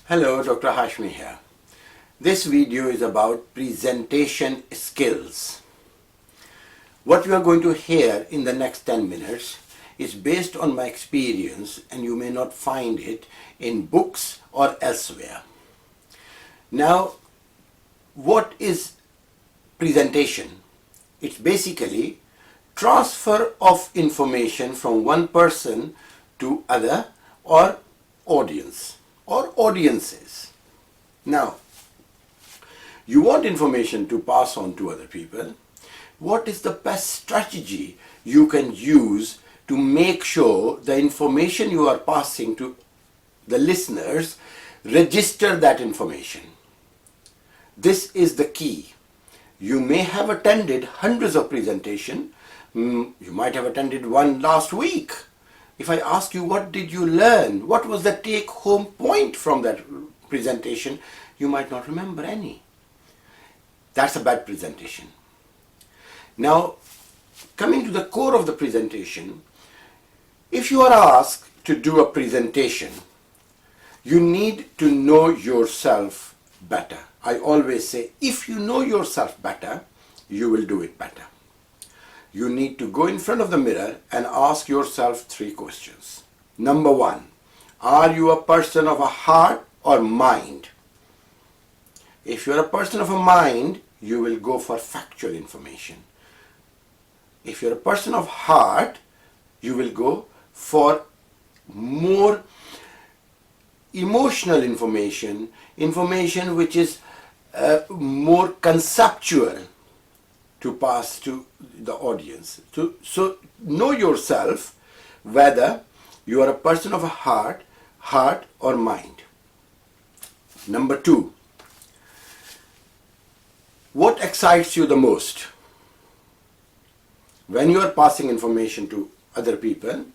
Hello, Dr. Hashmi here. This video is about presentation skills. What you are going to hear in the next 10 minutes is based on my experience, and you may not find it in books or elsewhere. Now, what is presentation? It's basically transfer of information from one person to other or audience or audiences. Now, you want information to pass on to other people. What is the best strategy you can use to make sure the information you are passing to the listeners register that information? This is the key. You may have attended hundreds of presentations. You might have attended one last week. If I ask you, what did you learn? What was the take-home point from that presentation? You might not remember any. That's a bad presentation. Now, coming to the core of the presentation, if you are asked to do a presentation, you need to know yourself better. I always say, if you know yourself better, you will do it better. You need to go in front of the mirror and ask yourself 3 questions. Number 1, are you a person of a heart or mind? If you're a person of a mind, you will go for factual information. If you're a person of heart, you will go for more emotional information, information which is more conceptual to pass to the audience. So know yourself whether you are a person of a heart or mind. Number 2, what excites you the most? When you are passing information to other people,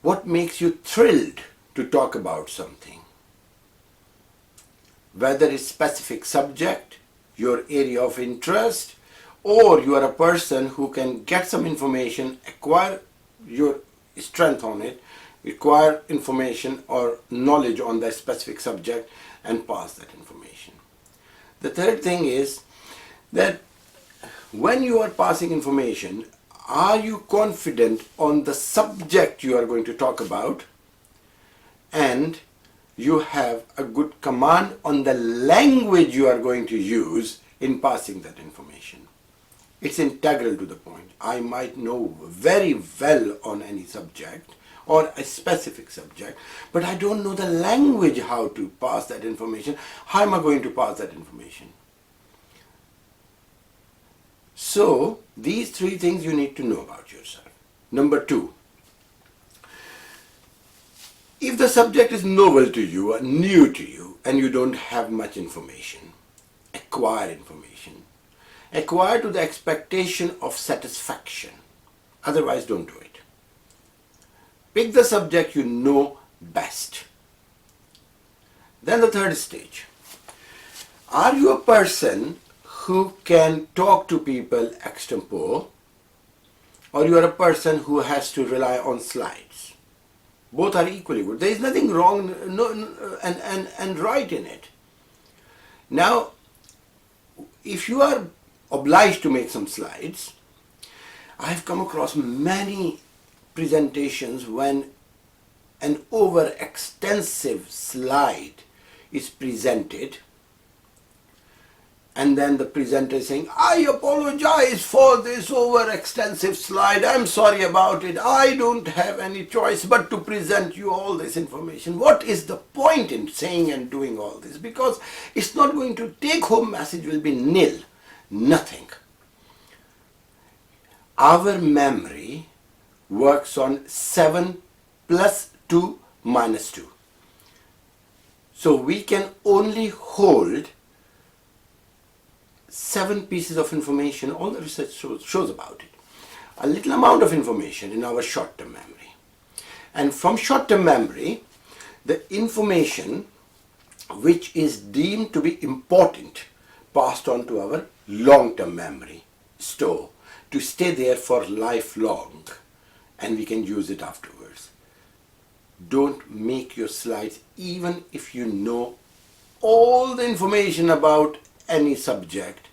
what makes you thrilled to talk about something? Whether it's specific subject, your area of interest, or you are a person who can get some information, acquire your strength on it, acquire information or knowledge on that specific subject and pass that information. The third thing is that when you are passing information, are you confident on the subject you are going to talk about, and you have a good command on the language you are going to use in passing that information. It's integral to the point. I might know very well on any subject or a specific subject, but I don't know the language how to pass that information. How am I going to pass that information? So, these 3 things you need to know about yourself. Number 2, if the subject is novel to you or new to you and you don't have much information, acquire information. Acquire to the expectation of satisfaction. Otherwise, don't do it. Pick the subject you know best. Then the third stage. Are you a person who can talk to people extempore, or you are a person who has to rely on slides? Both are equally good. There is nothing wrong and right in it. Now, if you are obliged to make some slides, I have come across many presentations when an over-extensive slide is presented, and then the presenter is saying, I apologize for this over-extensive slide, I'm sorry about it, I don't have any choice but to present you all this information. What is the point in saying and doing all this? Because it's not going to take home message, will be nil, nothing. Our memory works on 7 plus 2 minus 2. So we can only hold 7 pieces of information. All the research shows about it. A little amount of information in our short-term memory. And from short-term memory, the information which is deemed to be important passed on to our long-term memory store to stay there for lifelong, and we can use it afterwards. don't make your slides, even if you know all the information about any subject,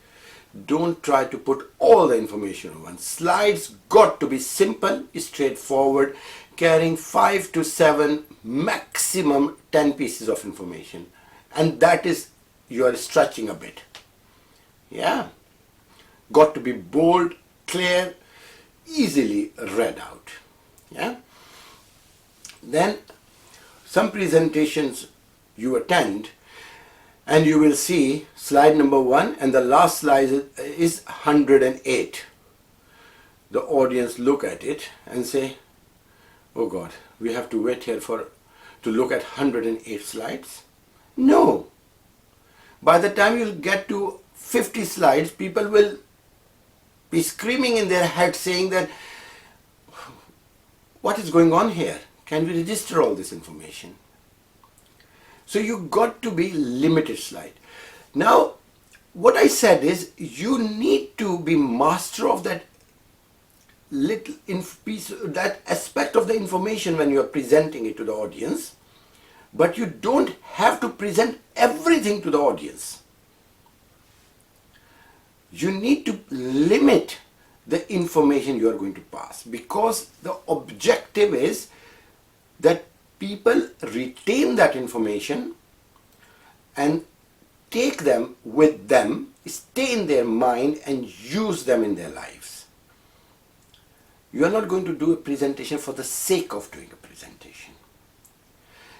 don't try to put all the information on one. Slides got to be simple, straightforward, carrying 5 to 7, maximum 10 pieces of information. And that is, you are stretching a bit. Yeah. Got to be bold, clear, easily read out. Yeah. Then some presentations you attend, and you will see slide number 1 and the last slide is 108. The audience look at it and say, oh God, we have to wait here to look at 108 slides? No. By the time you'll get to 50 slides, people will be screaming in their head saying that, what is going on here? Can we register all this information? So you got to be limited slide. Now, what I said is you need to be master of that little piece, that aspect of the information when you are presenting it to the audience, but you don't have to present everything to the audience. You need to limit the information you are going to pass, because the objective is that people retain that information and take them with them, stay in their mind and use them in their lives. You are not going to do a presentation for the sake of doing a presentation.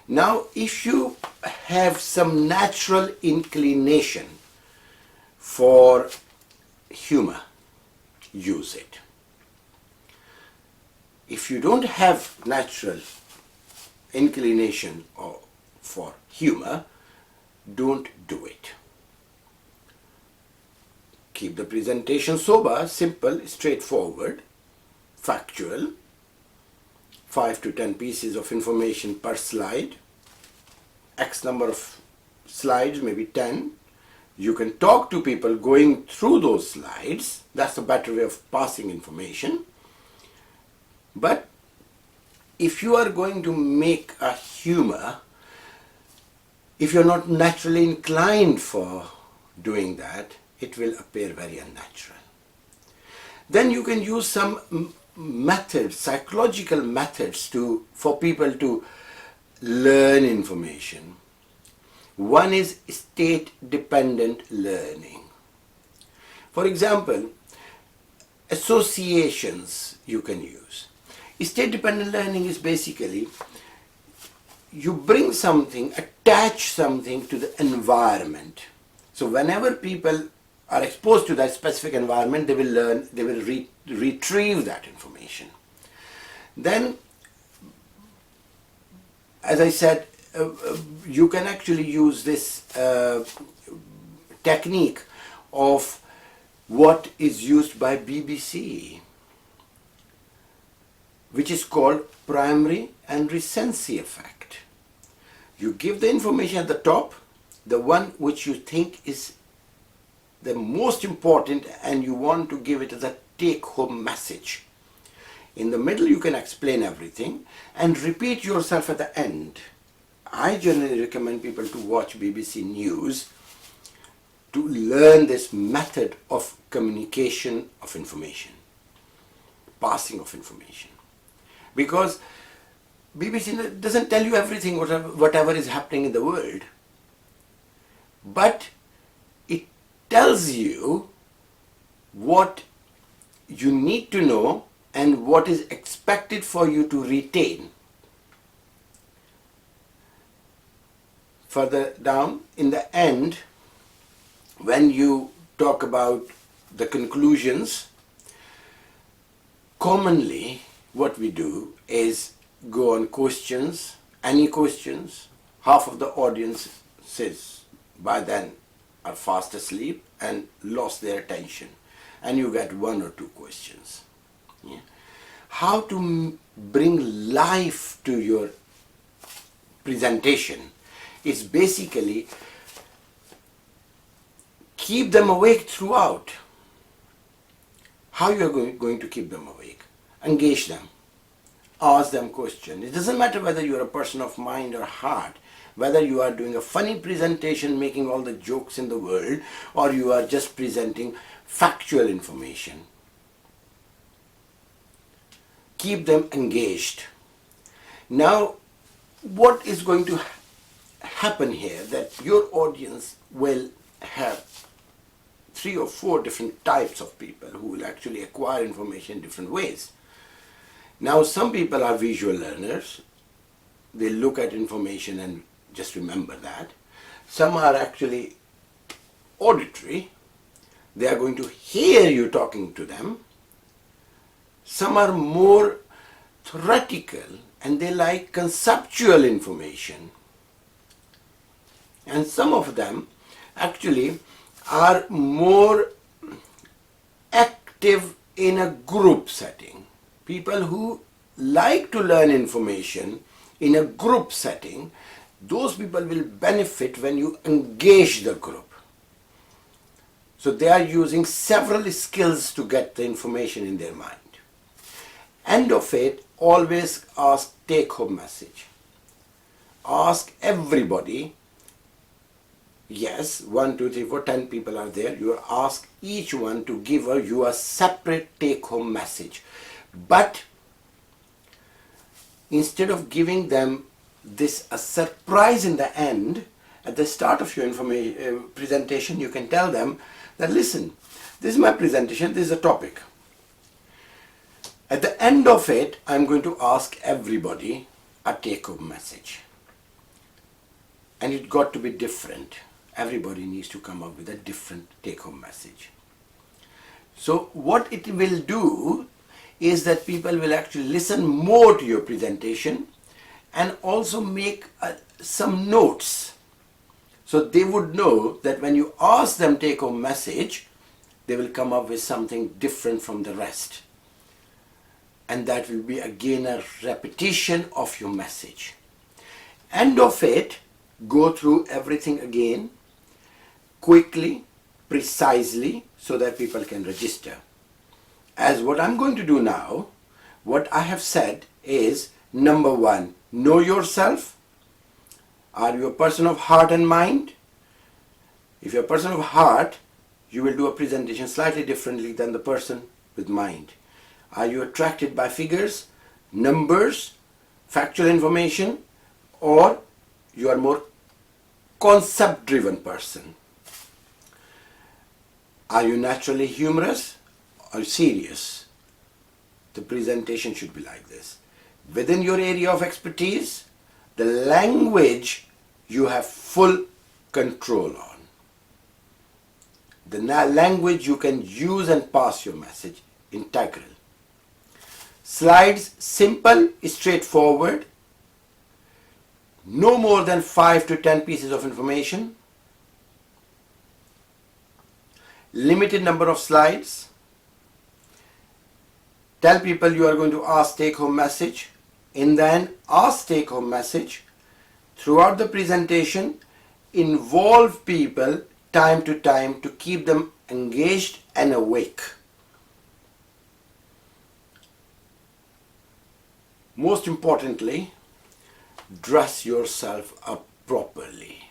Now, if you have some natural inclination for humor, use it. If you don't have natural inclination for humor, don't do it. Keep the presentation sober, simple, straightforward, factual, 5 to 10 pieces of information per slide, X number of slides, maybe 10. You can talk to people going through those slides. That's a better way of passing information. But if you are going to make a humor, if you're not naturally inclined for doing that, it will appear very unnatural. Then you can use some methods, psychological methods for people to learn information. One is state-dependent learning. For example, associations you can use. State-dependent learning is basically you bring something, attach something to the environment. So whenever people are exposed to that specific environment, they will learn, they will retrieve that information. Then, as I said, you can actually use this technique of what is used by BBC, which is called primary and recency effect. You give the information at the top, the one which you think is the most important, and you want to give it as a take-home message. In the middle you can explain everything and repeat yourself at the end. I generally recommend people to watch BBC News to learn this method of communication of information, passing of information. Because BBC doesn't tell you everything, whatever is happening in the world, but it tells you what you need to know and what is expected for you to retain. Further down, in the end, when you talk about the conclusions, commonly what we do is go on questions, any questions. Half of the audience says by then are fast asleep and lost their attention, and you get 1 or 2 questions. Yeah. How to bring life to your presentation is basically keep them awake throughout. How you are going to keep them awake? Engage them. ask them questions. It doesn't matter whether you are a person of mind or heart, whether you are doing a funny presentation making all the jokes in the world, or you are just presenting factual information. Keep them engaged. Now, what is going to happen here, that your audience will have 3 or 4 different types of people who will actually acquire information in different ways. Now, some people are visual learners. They look at information and just remember that. Some are actually auditory. They are going to hear you talking to them. Some are more theoretical and they like conceptual information. And some of them actually are more active in a group setting. People who like to learn information in a group setting, those people will benefit when you engage the group. So they are using several skills to get the information in their mind. End of it, always ask take-home message. Ask everybody. Yes, 1, 2, 3, 4, 10 people are there. You ask each one to give you a separate take-home message. But instead of giving them this a surprise in the end, at the start of your presentation, you can tell them that, listen, this is my presentation, this is a topic. At the end of it, I'm going to ask everybody a take-home message. And it got to be different. Everybody needs to come up with a different take-home message. So what it will do is that people will actually listen more to your presentation and also make some notes. So they would know that when you ask them take-home message, they will come up with something different from the rest. And that will be again a repetition of your message. End of it, go through everything again, quickly, precisely, so that people can register. As what I'm going to do now, what I have said is, number 1, know yourself. Are you a person of heart and mind? If you're a person of heart, you will do a presentation slightly differently than the person with mind. Are you attracted by figures, numbers, factual information, or you are more concept-driven person? Are you naturally humorous or serious? The presentation should be like this. Within your area of expertise, the language you have full control on. The language you can use and pass your message, integral. Slides, simple, straightforward. No more than 5 to 10 pieces of information. Limited number of slides. Tell people you are going to ask take-home message. In the end, ask take-home message. Throughout the presentation, involve people time to time to keep them engaged and awake. Most importantly, dress yourself up properly.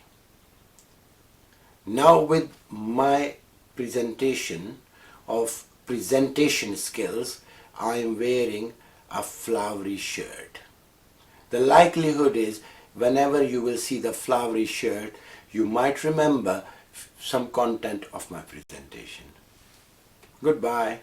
Now with my presentation of presentation skills, I am wearing a flowery shirt. The likelihood is whenever you will see the flowery shirt, you might remember some content of my presentation. Goodbye.